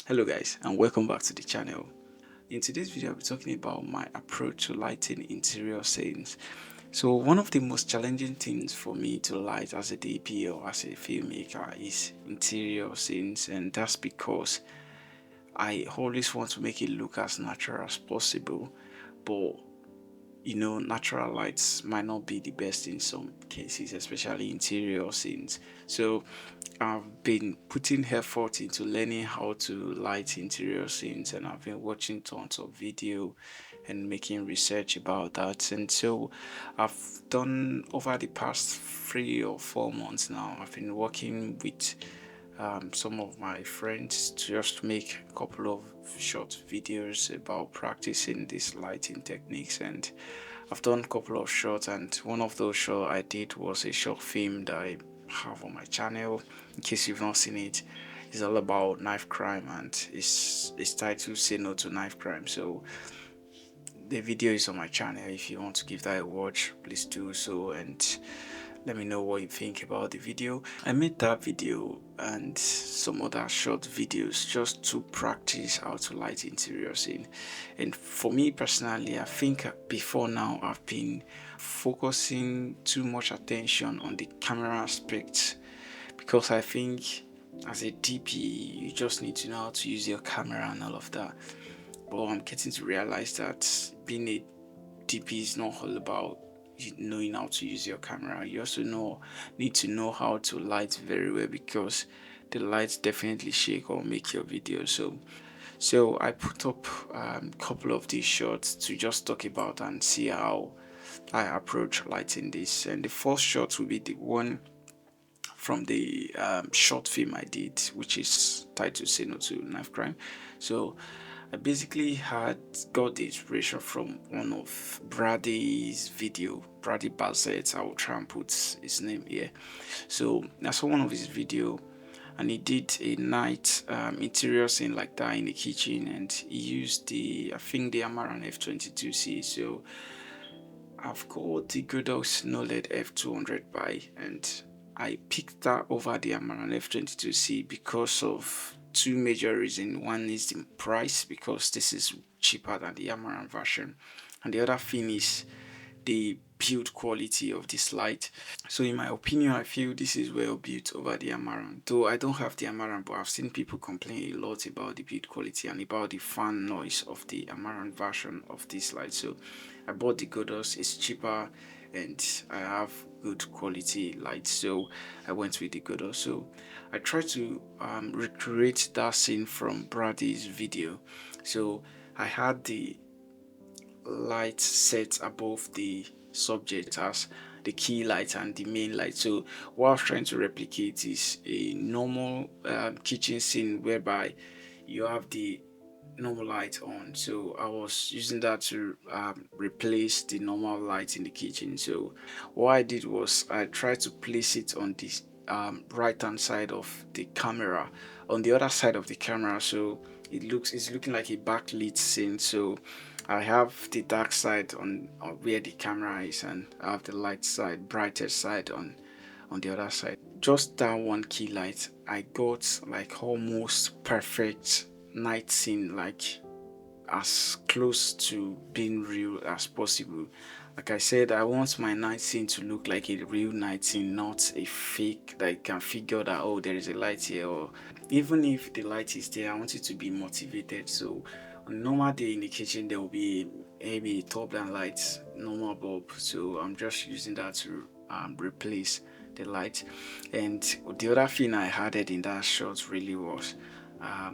Hello guys, and welcome back to the channel. In today's video I'll be talking about my approach to lighting interior scenes. So one of the most challenging things for me to light as a DP or as a filmmaker is interior scenes, and that's because I always want to make it look as natural as possible, but natural lights might not be the best in some cases, especially interior scenes. So I've been putting effort into learning how to light interior scenes, and I've been watching tons of video and making research about that. And so I've done over the past 3 or 4 months now, I've been working with some of my friends to just make a couple of short videos about practicing these lighting techniques. And I've done a couple of shots, and one of those shots I did was a short film that I have on my channel. In case you've not seen it, it's all about knife crime, and it's titled "Say No to Knife Crime." So the video is on my channel. If you want to give that a watch, please do so, and let me know what you think about the video. I made that video and some other short videos just to practice how to light interior scene. And for me personally, I think before now I've been focusing too much attention on the camera aspect, because I think as a DP you just need to know how to use your camera and all of that. But I'm getting to realize that being a DP is not all about knowing how to use your camera. You also need to know how to light very well, because the lights definitely shake or make your video. So I put up a couple of these shots to just talk about and see how I approach lighting this. And the first shot will be the one from the short film I did, which is titled "Say No to Knife Crime." So I basically had got the inspiration from one of Brady's video, Brady Bassett. I will try and put his name here. So I saw one of his video, and he did a night interior scene like that in the kitchen, and he used I think the AMARAN F22C. So I've got the Godox Knowled F200Bi, and I picked that over the AMARAN F22C because of two major reasons. One is the price, because this is cheaper than the AMARAN version, and the other thing is the build quality of this light. So in my opinion, I feel this is well built over the AMARAN. Though I don't have the AMARAN, but I've seen people complain a lot about the build quality and about the fan noise of the AMARAN version of this light. So I bought the Godox. It's cheaper and I have good quality light, so I went with the Godox. So I tried to recreate that scene from Brady's video. So I had the light set above the subject as the key light and the main light. So what I was trying to replicate is a normal kitchen scene whereby you have the normal light on. So I was using that to replace the normal light in the kitchen. So what I did was I tried to place it on the right hand side of the camera, on the other side of the camera, so it's looking like a backlit scene. So I have the dark side on where the camera is, and I have the light side, brighter side on the other side. Just that one key light, I got like almost perfect night scene, like as close to being real as possible. Like I said, I want my night scene to look like a real night scene, not a fake that you can figure that, oh, there is a light here, or even if the light is there, I want it to be motivated. So on a normal day in the kitchen, there will be maybe top down lights, normal bulb. So I'm just using that to replace the light. And the other thing I added in that shot really was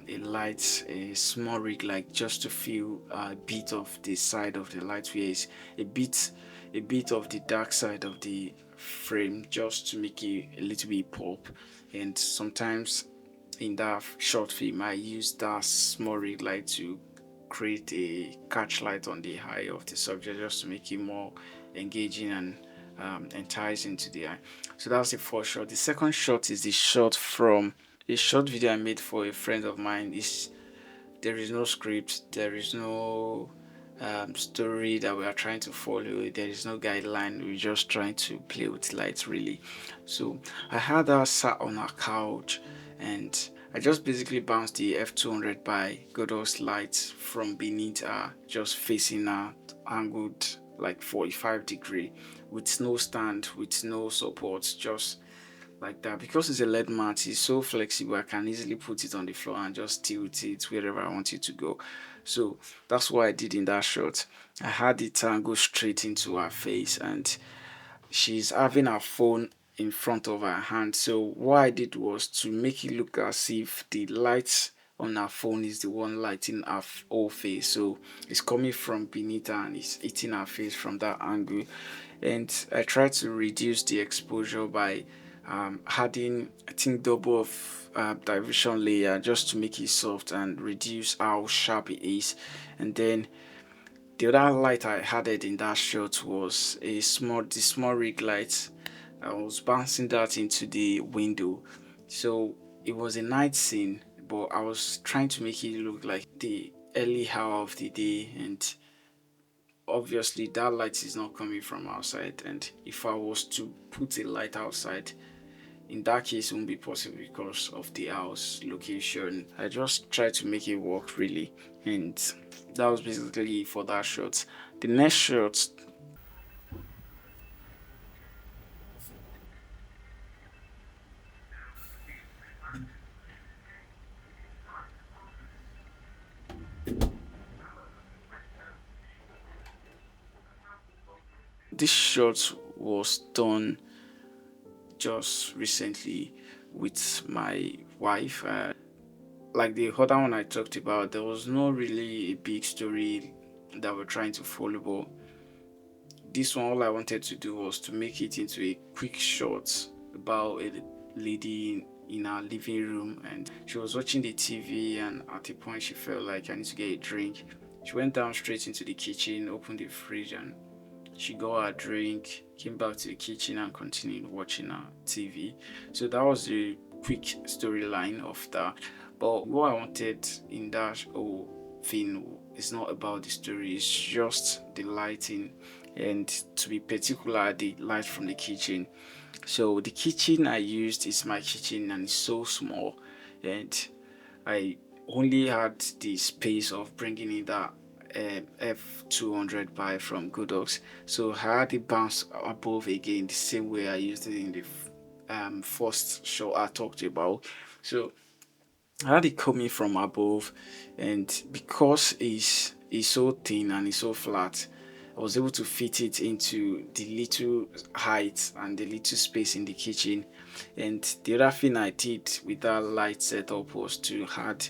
a light, a small rig light, just to feel a bit of the side of the light where it's a bit of the dark side of the frame, just to make it a little bit pop. And sometimes in that short film I use that small rig light to create a catch light on the eye of the subject, just to make it more engaging and enticing to the eye. So that's the first shot. The second shot is the shot from a short video I made for a friend of mine. There is no script, there is no story that we are trying to follow, there is no guideline, we're just trying to play with lights really. So I had her sat on her couch, and I just basically bounced the F200 by Godox lights from beneath her, just facing her, angled like 45-degree, with no stand, with no support, just like that. Because it's a LED mat, it's so flexible. I can easily put it on the floor and just tilt it wherever I want it to go. So that's what I did in that shot. I had it go straight into her face, and she's having her phone in front of her hand. So what I did was to make it look as if the lights on her phone is the one lighting her whole face. So it's coming from beneath her and it's hitting her face from that angle. And I tried to reduce the exposure by adding, I think, double of diversion layer just to make it soft and reduce how sharp it is. And then the other light I added in that shot was the SMALLRIG light. I was bouncing that into the window. So it was a night scene, but I was trying to make it look like the early hour of the day, and obviously that light is not coming from outside. And if I was to put a light outside, in that case it won't be possible because of the house location. I just tried to make it work really, and that was basically for that shot. The next shot, this shot was done just recently with my wife. Like the other one I talked about, there was no really a big story that we're trying to follow, but this one, all I wanted to do was to make it into a quick shot about a lady in our living room, and she was watching the TV, and at a point she felt like I need to get a drink. She went down straight into the kitchen, opened the fridge, and she got her drink, came back to the kitchen and continued watching her TV. So that was the quick storyline of that. But what I wanted in that whole thing is not about the story, it's just the lighting, and to be particular, the light from the kitchen. So the kitchen I used is my kitchen and it's so small, and I only had the space of bringing in that F200 Bi from Godox. So I had it bounce above again the same way I used it in the first show I talked about. So I had it coming from above, and because it's so thin and it's so flat, I was able to fit it into the little height and the little space in the kitchen. And the other thing I did with that light setup was to add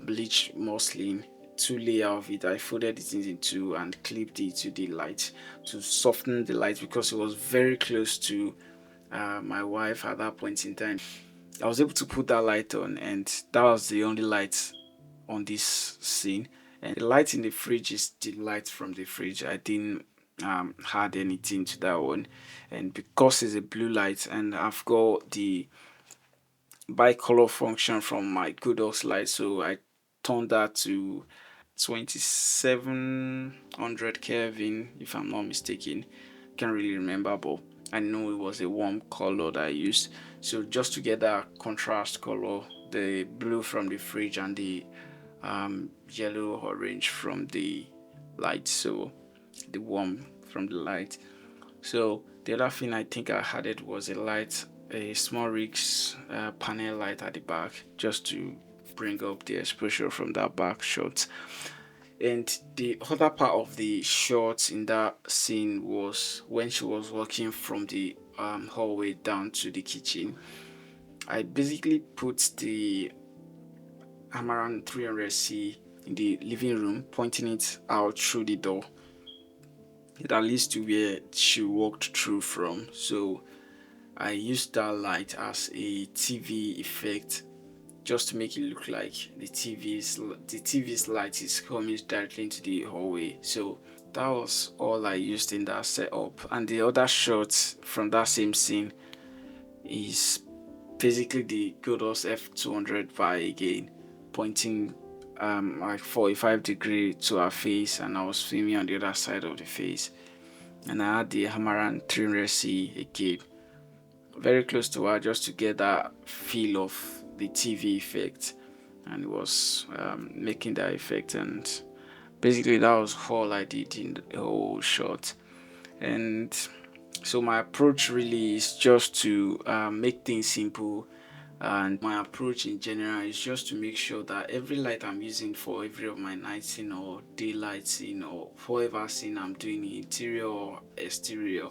bleach muslin, two layer of it. I folded it into two and clipped it to the light to soften the light because it was very close to my wife at that point in time. I was able to put that light on, and that was the only light on this scene. And the light in the fridge is the light from the fridge. I didn't add anything to that one, and because it's a blue light and I've got the bicolor function from my Godox light, so I turned that to 2700 Kelvin if I'm not mistaken. Can't really remember, but I know it was a warm color that I used. So just to get that contrast color, the blue from the fridge and the yellow orange from the light, so the warm from the light. So the other thing I think I added was a SMALLRIG panel light at the back, just to bring up the exposure from that back shot. And the other part of the shot in that scene was when she was walking from the hallway down to the kitchen. I basically put the AMARAN 300C in the living room, pointing it out through the door. That leads to where she walked through from. So I used that light as a TV effect, just to make it look like the TV's light is coming directly into the hallway. So that was all I used in that setup. And the other shot from that same scene is basically the Godox F200 Bi again, pointing like 45-degree to her face, and I was filming on the other side of the face. And I had the AMARAN 300C again, very close to her, just to get that feel of the TV effect, and it was making that effect. And basically that was all I did in the whole shot. And so my approach really is just to make things simple, and my approach in general is just to make sure that every light I'm using for every of my night scene or daylight scene or whatever scene I'm doing, interior or exterior,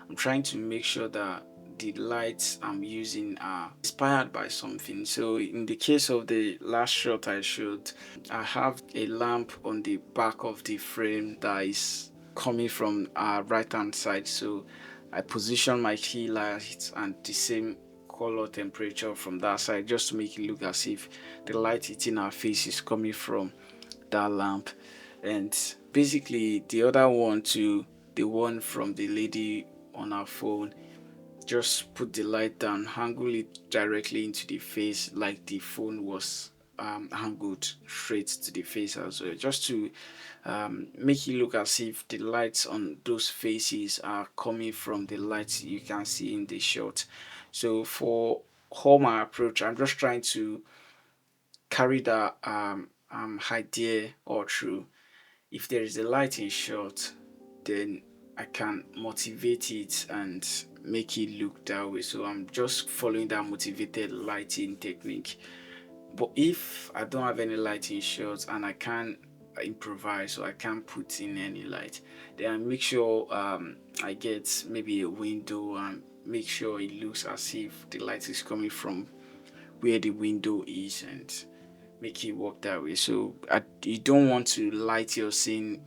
I'm trying to make sure that the lights I'm using are inspired by something. So in the case of the last shot I showed, I have a lamp on the back of the frame that is coming from right hand side, so I position my key lights and the same color temperature from that side, just to make it look as if the light hitting our face is coming from that lamp. And basically the other one to the one from the lady on her phone, just put the light down, angle it directly into the face like the phone was angled straight to the face as well, just to make it look as if the lights on those faces are coming from the lights you can see in the shot. So for all my approach, I'm just trying to carry that idea all through. If there is a light in shot, then I can motivate it and make it look that way. So I'm just following that motivated lighting technique. But if I don't have any lighting shots and I can't improvise, or I can't put in any light, then I make sure I get maybe a window and make sure it looks as if the light is coming from where the window is, and make it work that way. So you don't want to light your scene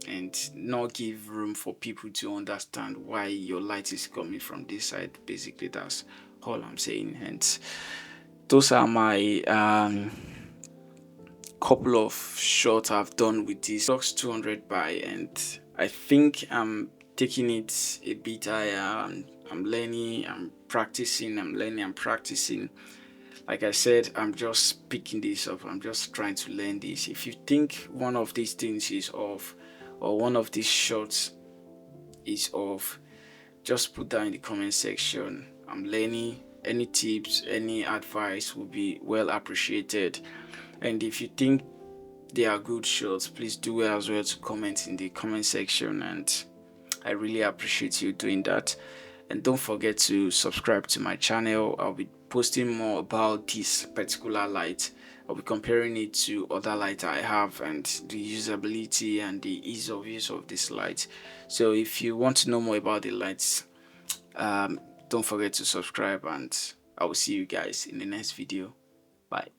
and not give room for people to understand why your light is coming from this side. Basically that's all I'm saying. And those are my couple of shots I've done with this Godox 200Bi, and I think I'm taking it a bit higher, and I'm learning, I'm practicing, I'm learning, I'm practicing. Like I said, I'm just picking this up, I'm just trying to learn this. If you think one of these things is off, or one of these shots is off, just put that in the comment section. I'm learning. Any tips, any advice will be well appreciated. And if you think they are good shots, please do as well to comment in the comment section, and I really appreciate you doing that. And don't forget to subscribe to my channel. I'll be posting more about this particular light. I'll be comparing it to other lights I have, and the usability and the ease of use of this light. So if you want to know more about the lights, don't forget to subscribe, and I will see you guys in the next video. Bye.